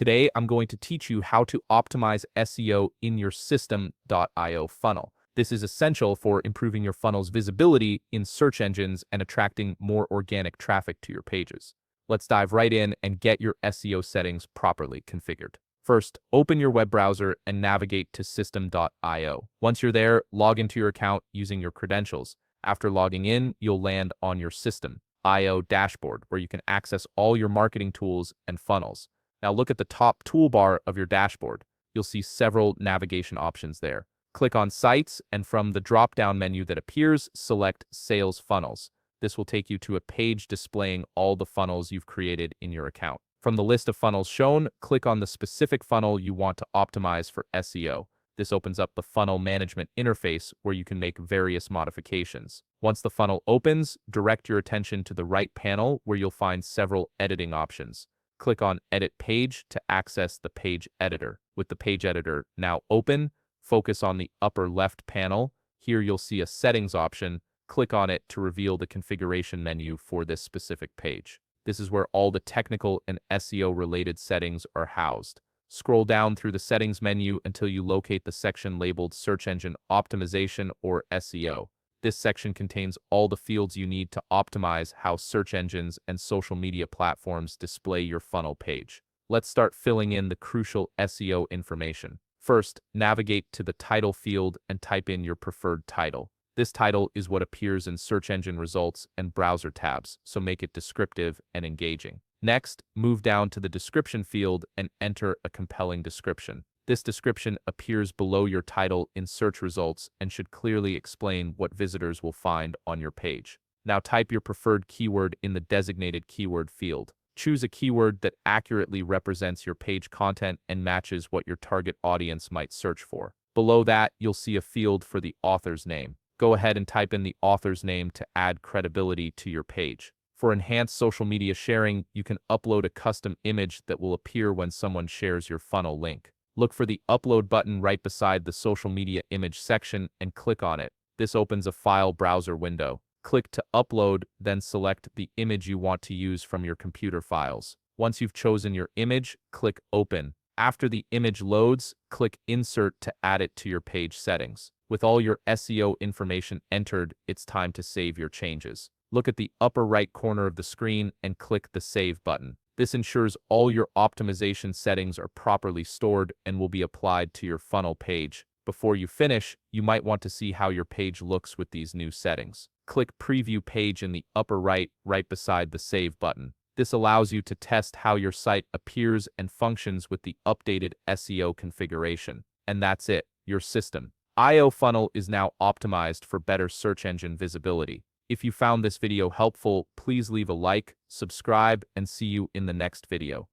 Today, I'm going to teach you how to optimize SEO in your system.io funnel. This is essential for improving your funnel's visibility in search engines and attracting more organic traffic to your pages. Let's dive right in and get your SEO settings properly configured. First, open your web browser and navigate to system.io. Once you're there, log into your account using your credentials. After logging in, you'll land on your system.io dashboard, where you can access all your marketing tools and funnels. Now look at the top toolbar of your dashboard. You'll see several navigation options there. Click on Sites, and from the drop-down menu that appears, select Sales Funnels. This will take you to a page displaying all the funnels you've created in your account. From the list of funnels shown, click on the specific funnel you want to optimize for SEO. This opens up the funnel management interface where you can make various modifications. Once the funnel opens, direct your attention to the right panel where you'll find several editing options. Click on Edit Page to access the page editor. With the page editor now open, focus on the upper left panel. Here you'll see a settings option. Click on it to reveal the configuration menu for this specific page. This is where all the technical and SEO related settings are housed. Scroll down through the settings menu until you locate the section labeled Search Engine Optimization or SEO. This section contains all the fields you need to optimize how search engines and social media platforms display your funnel page. Let's start filling in the crucial SEO information. First, navigate to the title field and type in your preferred title. This title is what appears in search engine results and browser tabs, so make it descriptive and engaging. Next, move down to the description field and enter a compelling description. This description appears below your title in search results and should clearly explain what visitors will find on your page. Now type your preferred keyword in the designated keyword field. Choose a keyword that accurately represents your page content and matches what your target audience might search for. Below that, you'll see a field for the author's name. Go ahead and type in the author's name to add credibility to your page. For enhanced social media sharing, you can upload a custom image that will appear when someone shares your funnel link. Look for the Upload button right beside the Social Media Image section and click on it. This opens a file browser window. Click to upload, then select the image you want to use from your computer files. Once you've chosen your image, click Open. After the image loads, click Insert to add it to your page settings. With all your SEO information entered, it's time to save your changes. Look at the upper right corner of the screen and click the Save button. This ensures all your optimization settings are properly stored and will be applied to your funnel page. Before you finish, you might want to see how your page looks with these new settings. Click Preview Page in the upper right beside the Save button. This allows you to test how your site appears and functions with the updated SEO configuration. And that's it, your system.io funnel is now optimized for better search engine visibility. If you found this video helpful, please leave a like, subscribe, and see you in the next video.